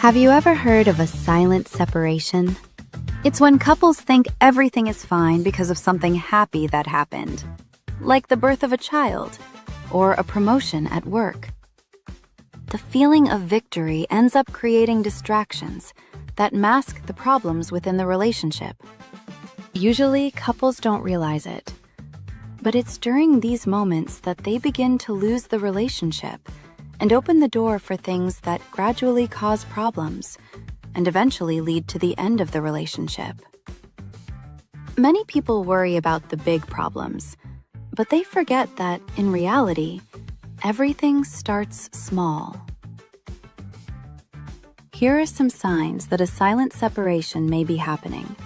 Have you ever heard of a silent separation? It's when couples think everything is fine because of something happy that happened, like the birth of a child or a promotion at work. The feeling of victory ends up creating distractions that mask the problems within the relationship. Usually, couples don't realize it, but it's during these moments that they begin to lose the relationship and open the door for things that gradually cause problems and eventually lead to the end of the relationship. Many people worry about the big problems, but they forget that, in reality, everything starts small. Here are some signs that a silent separation may be happening.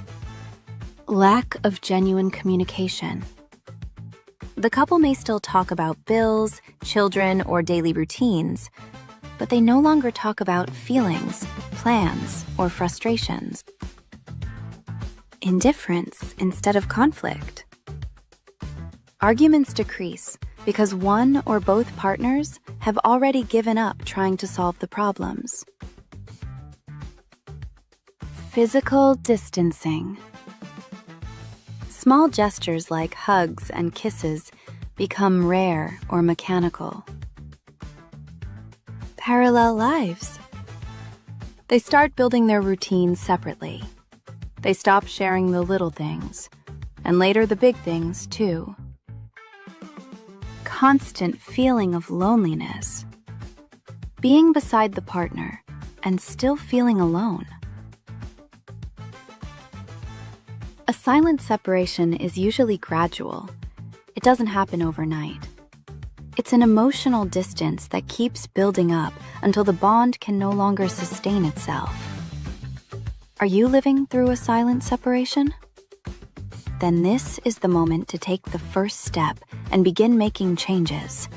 Lack of genuine communication. The couple may still talk about bills, children, or daily routines, but they no longer talk about feelings, plans, or frustrations. Indifference instead of conflict. Arguments decrease because one or both partners have already given up trying to solve the problems. Physical distancing. Small gestures like hugs and kisses become rare or mechanical. Parallel lives. They start building their routines separately. They stop sharing the little things, and later the big things too. Constant feeling of loneliness. Being beside the partner and still feeling alone. A silent separation is usually gradual. It doesn't happen overnight. It's an emotional distance that keeps building up until the bond can no longer sustain itself. Are you living through a silent separation? Then this is the moment to take the first step and begin making changes.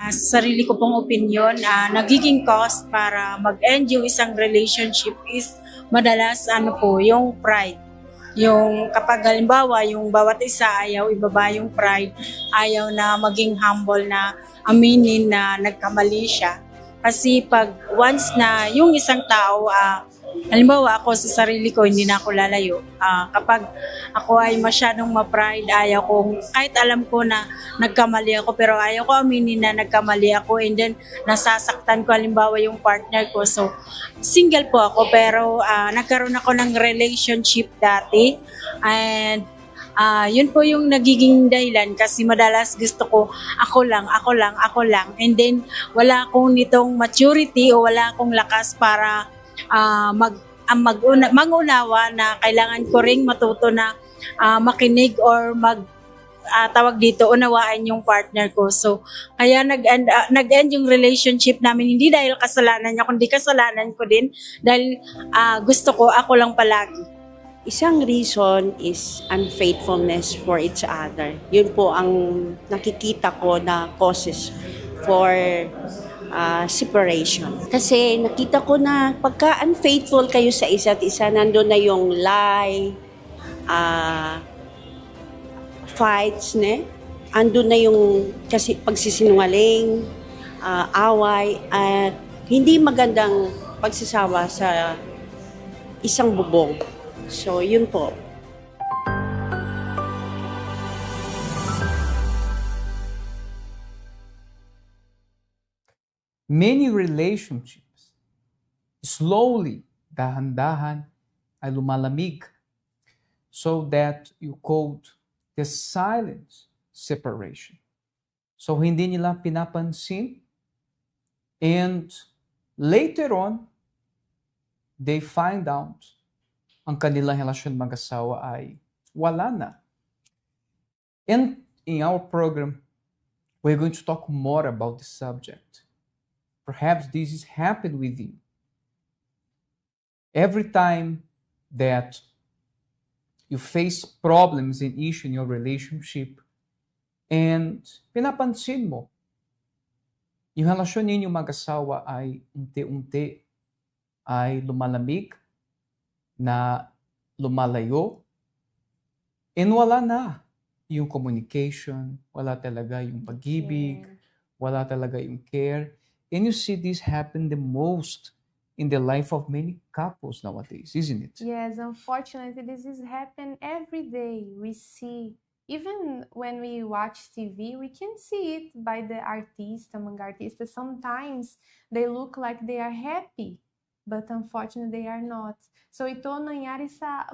Sa sarili ko pong opinion, nagiging cause para mag-end yung isang relationship is madalas yung pride. Yung kapag halimbawa yung bawat isa ayaw ibaba yung pride, ayaw na maging humble na aminin na nagkamali siya. Kasi pag once na yung isang tao, halimbawa ako sa sarili ko, hindi na ako lalayo. Kapag ako ay masyadong ma-pride, ayaw kong, kahit alam ko na nagkamali ako, pero ayaw ko aminin na nagkamali ako, and then nasasaktan ko halimbawa yung partner ko. So, single po ako, pero nagkaroon ako ng relationship dati, and yun po yung nagiging dahilan kasi madalas gusto ko ako lang. And then wala akong nitong maturity o wala akong lakas para mangunawa na kailangan ko ring matuto na makinig or unawaan yung partner ko. So, kaya nag-end yung relationship namin, hindi dahil kasalanan niya, kundi kasalanan ko din dahil gusto ko ako lang palagi. Isang reason is unfaithfulness for each other. Yun po ang nakikita ko na causes for separation. Kasi nakita ko na pagka unfaithful kayo sa isa't isa, nandun na yung lie, fights, andun na yung kasi pagsisinungaling, away, at hindi magandang pagsasama sa isang bubong. So, yun po. Many relationships, slowly, dahan-dahan, ay lumalamig so that you called the silent separation. So, hindi nila pinapansin, and later on, they find out ang kanilang relasyon mag-asawa ay wala na. And in our program, we're going to talk more about this subject. Perhaps this has happened with you. Every time that you face problems and issues in your relationship, and pinapansin mo, yung relasyon ninyo mag-asawa ay unti-unti ay lumalamig, na lumalayo, And wala na yung communication, wala talaga yung pag-ibig, Care. wala talaga yung care. And you see this happen the most in the life of many couples nowadays, isn't it? Yes, unfortunately, this is happen every day. We see, even when we watch TV, we can see it by the artista, mga artista. Sometimes they look like they are happy, but unfortunately they are not. So ito nangyari sa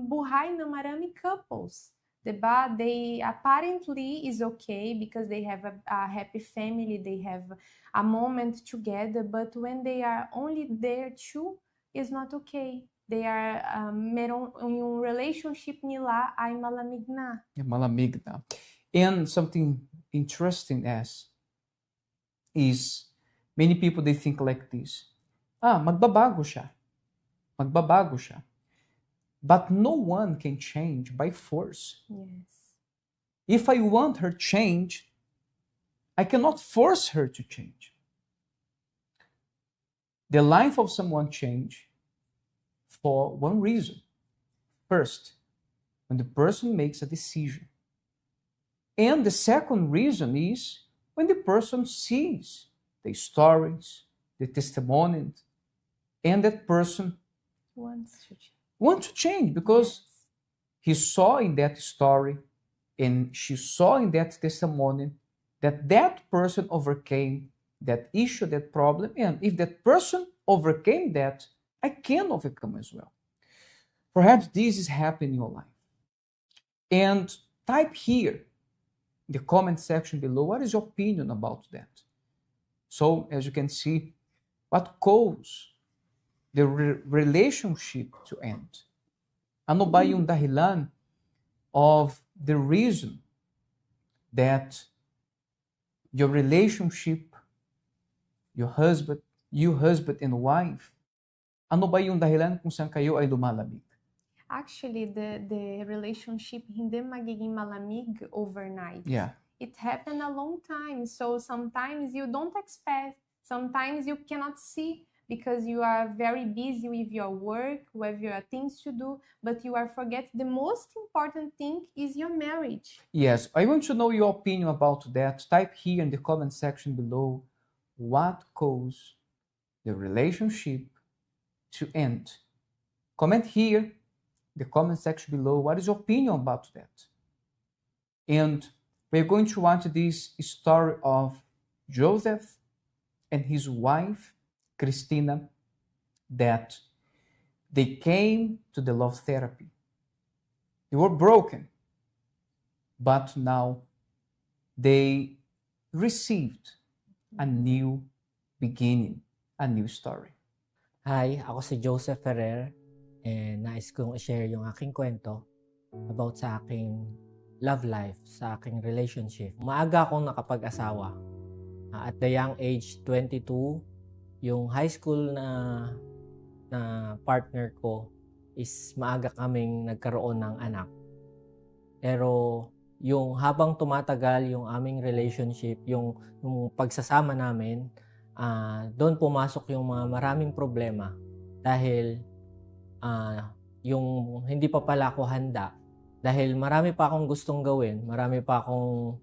buhay ng marami couples. Diba? They apparently is okay because they have a happy family, they have a moment together, but when they are only there two, is not okay. They are meron yung relationship nila ay malamig na. Yeah, malamig na. And something interesting is many people, they think like this. Magbabago siya. Magbabago siya. But no one can change by force. Yes. If I want her change, I cannot force her to change. The life of someone change for one reason. First, when the person makes a decision. And the second reason is when the person sees the stories, the testimonies, and that person Wants to change. wants to change because he saw in that story and she saw in that testimony that that person overcame that issue, that problem. And if that person overcame that, I can overcome as well. Perhaps this is happening in your life. And type here in the comment section below, what is your opinion about that? So, as you can see, what caused the relationship to end? Ano ba yung dahilan of the reason that your relationship, you husband and wife, ano ba yung dahilan kung saan kayo ay lumalamig? Actually, the relationship hindi magiging malamig overnight. Yeah. It happened a long time. So sometimes you don't expect, sometimes you cannot see because you are very busy with your work, with your things to do, but you are forget the most important thing is your marriage. Yes, I want to know your opinion about that. Type here in the comment section below what caused the relationship to end. Comment here in the comment section below what is your opinion about that. And we're going to watch this story of Joseph and his wife, Christina, that they came to the love therapy. They were broken, but now they received a new beginning, a new story. Hi, ako si Joseph Ferrer and nais kong i-share yung aking kwento about sa aking love life, sa aking relationship. Maaga akong nakapag-asawa. At the young age, 22, yung high school na partner ko is maaga kaming nagkaroon ng anak. Pero yung habang tumatagal yung aming relationship, yung pagsasama namin, doon pumasok yung mga maraming problema dahil yung hindi pa pala ako handa. Dahil marami pa akong gustong gawin, marami pa akong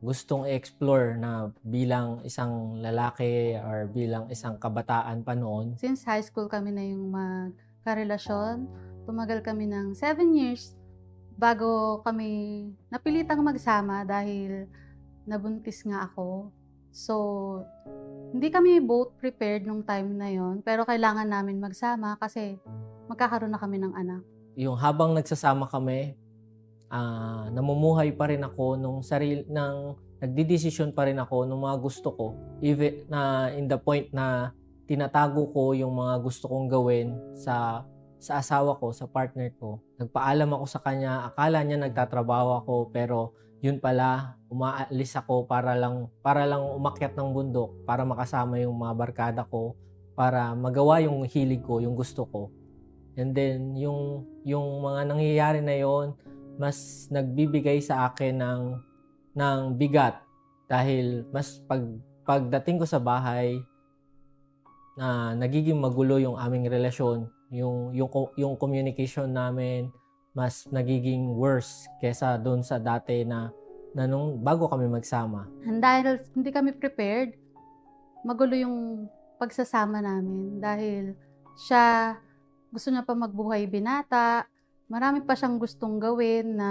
gustong i-explore na bilang isang lalaki or bilang isang kabataan pa noon. Since high school kami na yung magkarelasyon, tumagal kami ng 7 years bago kami napilitang magsama dahil nabuntis nga ako. So, hindi kami both prepared nung time na yon, pero kailangan namin magsama kasi magkakaroon na kami ng anak. Yung habang nagsasama kami, namumuhay pa rin ako nagdidesisyon pa rin ako ng mga gusto ko, even na in the point na tinatago ko yung mga gusto kong gawin sa asawa ko, sa partner ko. Nagpaalam ako sa kanya, akala niya nagtatrabaho ako, pero yun pala, umaalis ako para lang umakyat ng bundok, para makasama yung mga barkada ko, para magawa yung hilig ko, yung gusto ko. And then yung mga nangyayari na yon, mas nagbibigay sa akin ng bigat dahil mas pagdating ko sa bahay nagiging magulo yung aming relasyon, yung communication namin, mas nagiging worse kesa doon sa dati na nung bago kami magsama. Dahil hindi kami prepared, magulo yung pagsasama namin dahil siya gusto niya pa magbuhay binata, marami pa siyang gustong gawin na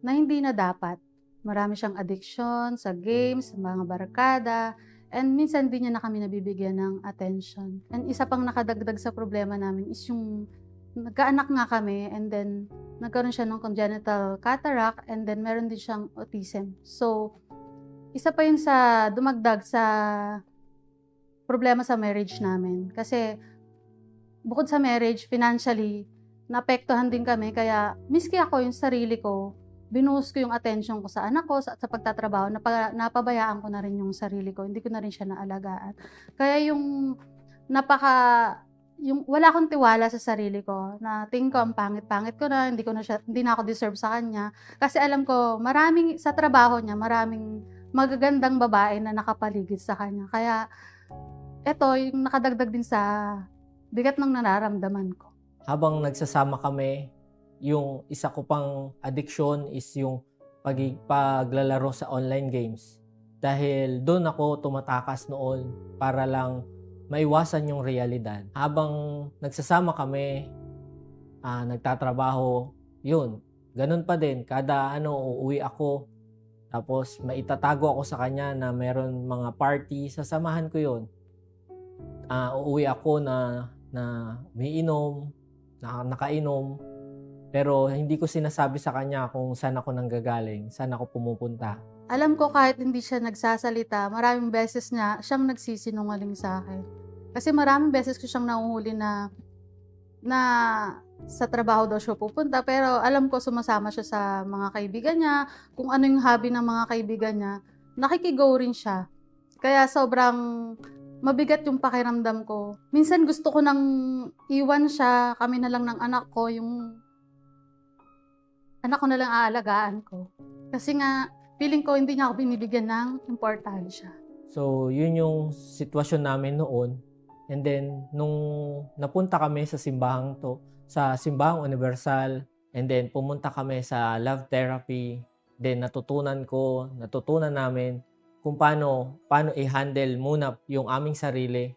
hindi na dapat. Marami siyang addiction sa games, sa mga barkada, and minsan di niya na kami nabibigyan ng attention. And isa pang nakadagdag sa problema namin is yung nagkaanak nga kami and then nagkaroon siya ng congenital cataract and then meron din siyang autism. So, isa pa yun sa dumagdag sa problema sa marriage namin. Kasi bukod sa marriage, financially, naapektuhan din kami. Kaya, miski ako yung sarili ko, binuhos ko yung attention ko sa anak ko, sa pagtatrabaho, napabayaan ko na rin yung sarili ko. Hindi ko na rin siya naalagaan. Kaya yung wala akong tiwala sa sarili ko, na tingin ko ang pangit-pangit ko na, hindi na ako deserve sa kanya. Kasi alam ko, sa trabaho niya, maraming magagandang babae na nakapaligid sa kanya. Kaya, eto, yung nakadagdag din sa bigat ng nararamdaman ko. Habang nagsasama kami, yung isa ko pang addiction is yung paglalaro sa online games. Dahil doon ako tumatakas noon para lang maiwasan yung realidad. Habang nagsasama kami, nagtatrabaho, yun, ganun pa din. Kada uuwi ako, tapos maitatago ako sa kanya na meron mga party, sasamahan ko yun. Uuwi ako na umiinom, nakainom, pero hindi ko sinasabi sa kanya kung saan ako nanggagaling, saan ako pumupunta. Alam ko kahit hindi siya nagsasalita, maraming beses siyang nagsisinungaling sa akin. Kasi maraming beses ko siyang nahuhuli na sa trabaho daw siya pupunta, pero alam ko sumasama siya sa mga kaibigan niya, kung ano yung hobby ng mga kaibigan niya, nakikigo rin siya. Kaya sobrang mabigat yung pakiramdam ko. Minsan gusto ko nang iwan siya, kami na lang ng anak ko, yung anak ko na lang aalagaan ko. Kasi nga, feeling ko hindi niya ako binibigyan ng importansya. So, yun yung sitwasyon namin noon. And then, nung napunta kami sa simbahang Simbahang Universal, and then pumunta kami sa love therapy, then natutunan namin kung paano i-handle muna yung aming sarili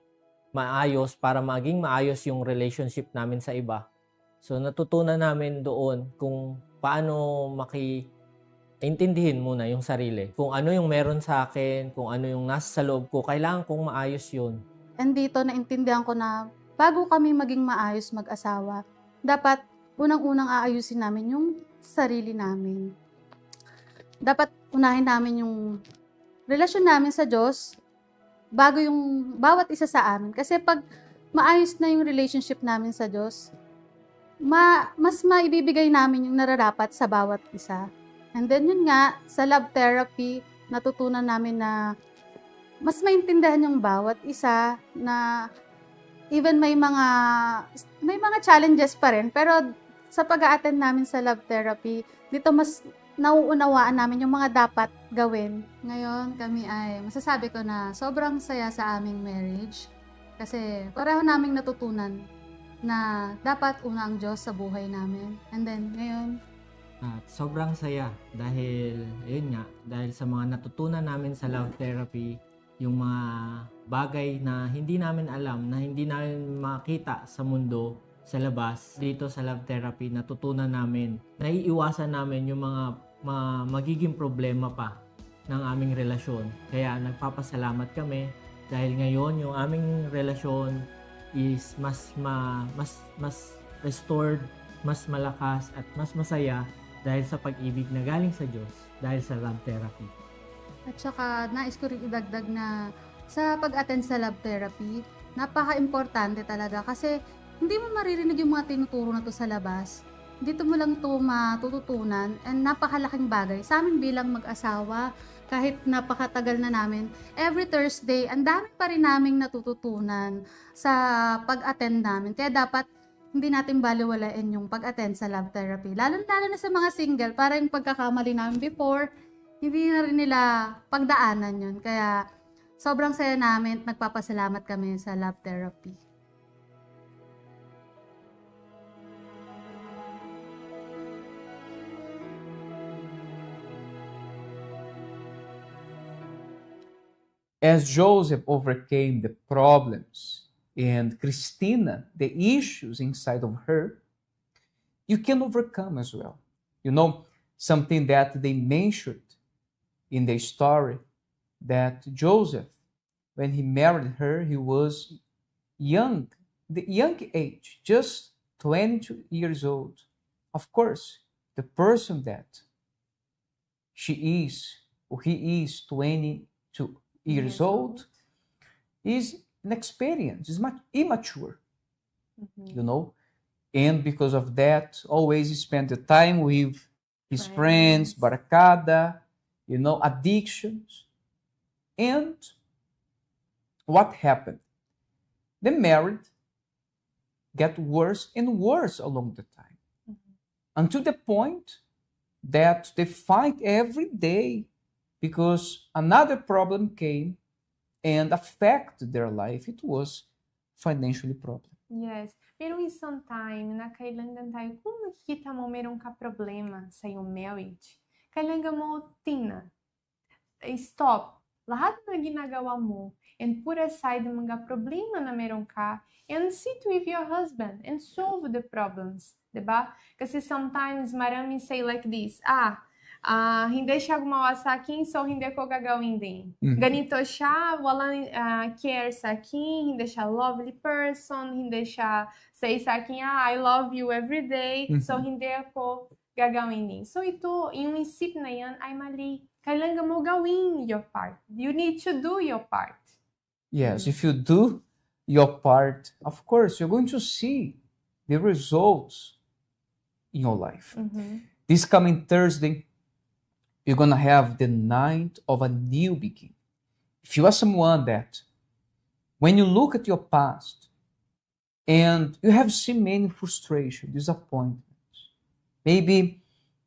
maayos para maging maayos yung relationship namin sa iba. So natutunan namin doon kung paano intindihin muna yung sarili. Kung ano yung meron sa akin, kung ano yung nasa sa loob ko, kailangan kong maayos yun. And dito naintindihan ko na bago kami maging maayos mag-asawa, dapat unang-unang aayusin namin yung sarili namin. Dapat unahin namin yung relasyon namin sa Diyos bago yung bawat isa sa amin. Kasi pag maayos na yung relationship namin sa Diyos, mas maibibigay namin yung nararapat sa bawat isa. And then yun nga, sa love therapy, natutunan namin na mas maintindihan yung bawat isa, na even may mga challenges pa rin, pero sa pag-a-attend namin sa love therapy, dito mas nauunawaan namin yung mga dapat gawin. Ngayon, kami ay masasabi ko na sobrang saya sa aming marriage kasi pareho naming natutunan na dapat una ang Diyos sa buhay namin. And then, ngayon, At sobrang saya dahil sa mga natutunan namin sa love therapy, yung mga bagay na hindi namin alam, na hindi namin makita sa mundo, sa labas, dito sa love therapy, natutunan namin, naiiwasan namin yung mga magiging problema pa ng aming relasyon. Kaya nagpapasalamat kami dahil ngayon yung aming relasyon is mas restored, mas malakas at mas masaya dahil sa pag-ibig na galing sa Diyos, dahil sa love therapy. at saka nais ko rin idagdag na sa pag-attend sa love therapy, napaka-importante talaga kasi hindi mo maririnig yung mga tinuturo na to sa labas. Dito mo lang to matututunan, and napakalaking bagay sa amin bilang mag-asawa. Kahit napakatagal na namin, every Thursday, ang dami pa rin naming natututunan sa pag-attend namin. Kaya dapat hindi natin baliwalain yung pag-attend sa love therapy. Lalo na sa mga single, para yung pagkakamali namin before, hindi na rin nila pagdaanan yun. Kaya sobrang saya namin at nagpapasalamat kami sa love therapy. As Joseph overcame the problems and Christina the issues inside of her, you can overcome as well. You know, something that they mentioned in the story, that Joseph, when he married her, he was young, the young age, just 22 years old. Of course, the person that she is, or he is 22 years old, is inexperienced, is much immature, you know, and because of that, always spend the time with his friends, baracada, you know, addictions. And what happened? The marriage got worse and worse along the time, until the point that they fight every day because another problem came and affected their life. It was financially problem. Yes. Pero isang time, na kailangan tayo, kung nakikita mo meron ka problema sa iyong marriage, kailangan mo tingnan, stop lahat na ginagawa mo and put aside ang mga problema na meron ka and sit with your husband and solve the problems, diba? Kasi sometimes marami say like this, hindi siya gumawa sa akin, so hindi ko gagawin din. Ganito siya, walang care sa akin, hindi siya lovely person, hindi siya say sa akin, I love you every day, so hindi ako gagawin din. So ito, yung isip na yan ay mali. Kailangan mo gawin your part. You need to do your part. Yes, if you do your part, of course, you're going to see the results in your life. This coming Thursday, you're going to have the night of a new beginning. If you are someone that, when you look at your past and you have seen many frustration, disappointments, maybe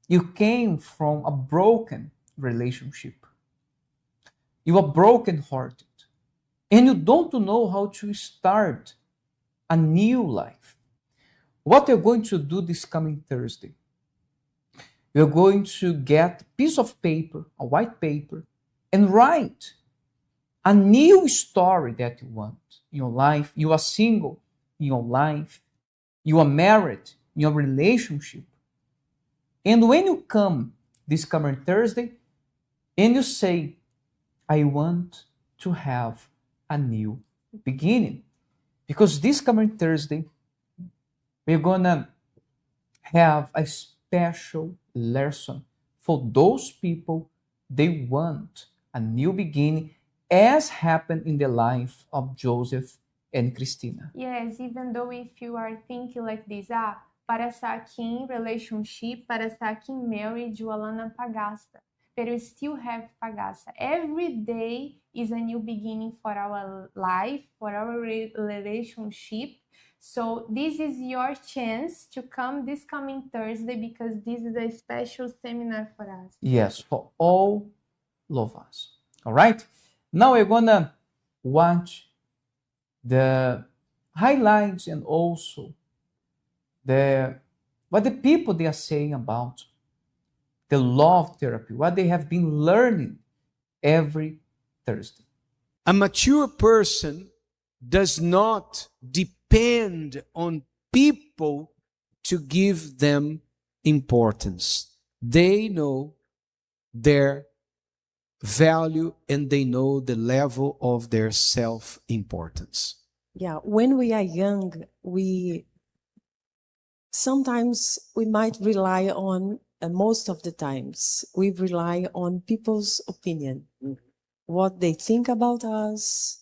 you came from a broken relationship, you are broken-hearted, and you don't know how to start a new life. What you're going to do this coming Thursday, you're going to get a piece of paper, a white paper, and write a new story that you want in your life. You are single in your life. You are married in your relationship. And when you come this coming Thursday and you say, I want to have a new beginning. Because this coming Thursday, we're going to have a special lesson for those people they want a new beginning, as happened in the life of Joseph and Christina. Yes, even though if you are thinking like this, para estar aqui em relationship, para estar aqui em marriage, o Alana pagasta. But you still have pagasta. Every day is a new beginning for our life, for our relationship. So this is your chance to come this coming Thursday, because this is a special seminar for us. Yes, for all of us. All right? Now we're going to watch the highlights and also what the people they are saying about the love therapy, what they have been learning every Thursday. A mature person does not depend on people to give them importance. They know their value and they know the level of their self-importance. Yeah, when we are young, sometimes we might rely on, and most of the times, we rely on people's opinion, what they think about us,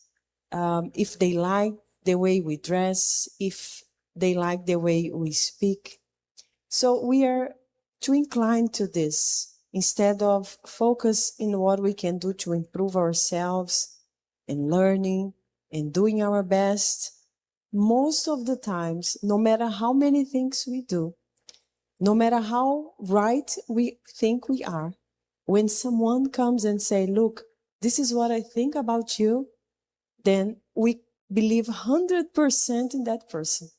if they like the way we dress, if they like the way we speak. So we are too inclined to this instead of focus in what we can do to improve ourselves and learning and doing our best. Most of the times, no matter how many things we do, no matter how right we think we are, when someone comes and say, look, this is what I think about you, then we believe 100% in that person.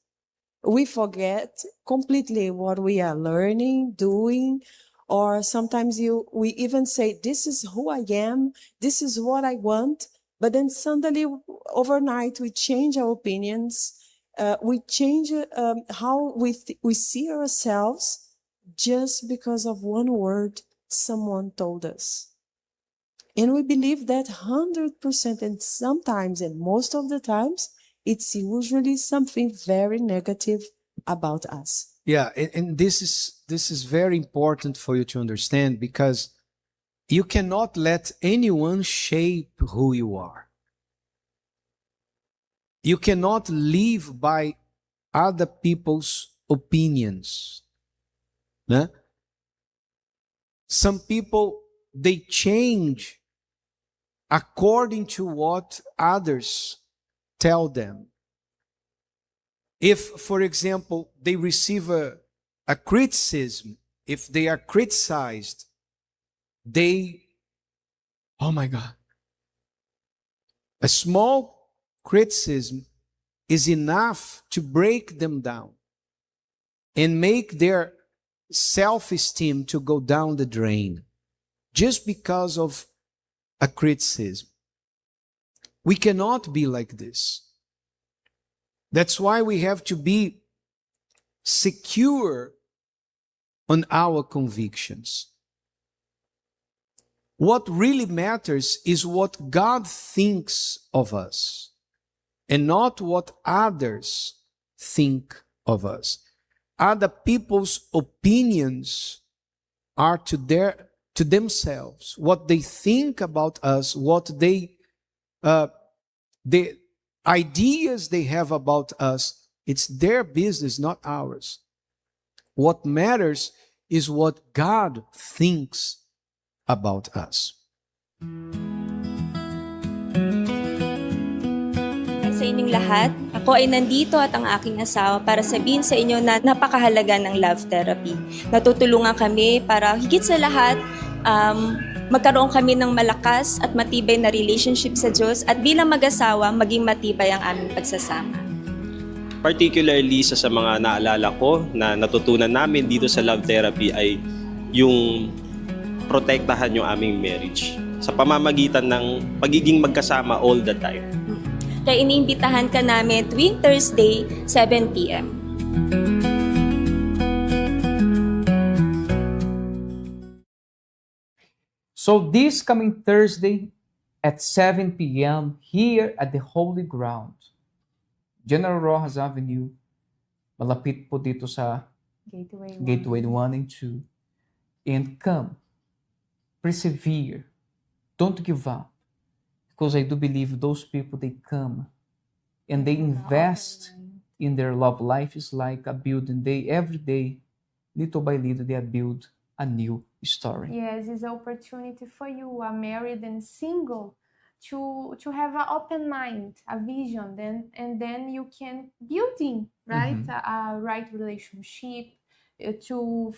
We forget completely what we are learning, doing, or sometimes we even say, this is who I am, this is what I want, But then suddenly, overnight, we change our opinions. We change how we see ourselves just because of one word someone told us. And we believe that 100%, and sometimes, and most of the times, it's usually something very negative about us. Yeah, and this is very important for you to understand, because you cannot let anyone shape who you are. You cannot live by other people's opinions. Né? Some people, they change according to what others tell them. If, for example, they receive a criticism, if they are criticized, they, oh my God, a small criticism is enough to break them down and make their self-esteem to go down the drain just because of a criticism. We cannot be like this. That's why we have to be secure on our convictions. What really matters is what God thinks of us, and not what others think of us. Other people's opinions are to themselves. What they think about us, the ideas they have about us, it's their business, not ours. What matters is what God thinks about us. Sa inyong lahat, ako ay nandito at ang aking asawa para sabihin sa inyo na napakahalaga ng love therapy. Natutulungan kami para higit sa lahat, magkaroon kami ng malakas at matibay na relationship sa Diyos, at bilang mag-asawa, maging matibay ang aming pagsasama. Particularly sa mga naalala ko na natutunan namin dito sa love therapy ay yung protektahan yung aming marriage sa pamamagitan ng pagiging magkasama all the time. Kaya iniimbitahan ka namin tuwing Thursday, 7 p.m. So this coming Thursday at 7 p.m. here at the Holy Ground, General Rojas Avenue, malapit po dito sa Gateway 1 and 2. And come, persevere, don't give up. Because I do believe those people, they come and they invest in their love life. Is like a building. They every day, little by little, they build a new story. Yes, it's an opportunity for you, married and single, to have an open mind, a vision, and then you can building a right relationship, to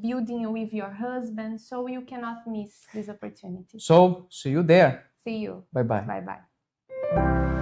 building with your husband. So you cannot miss this opportunity. So see you there. See you. Bye bye. Bye bye.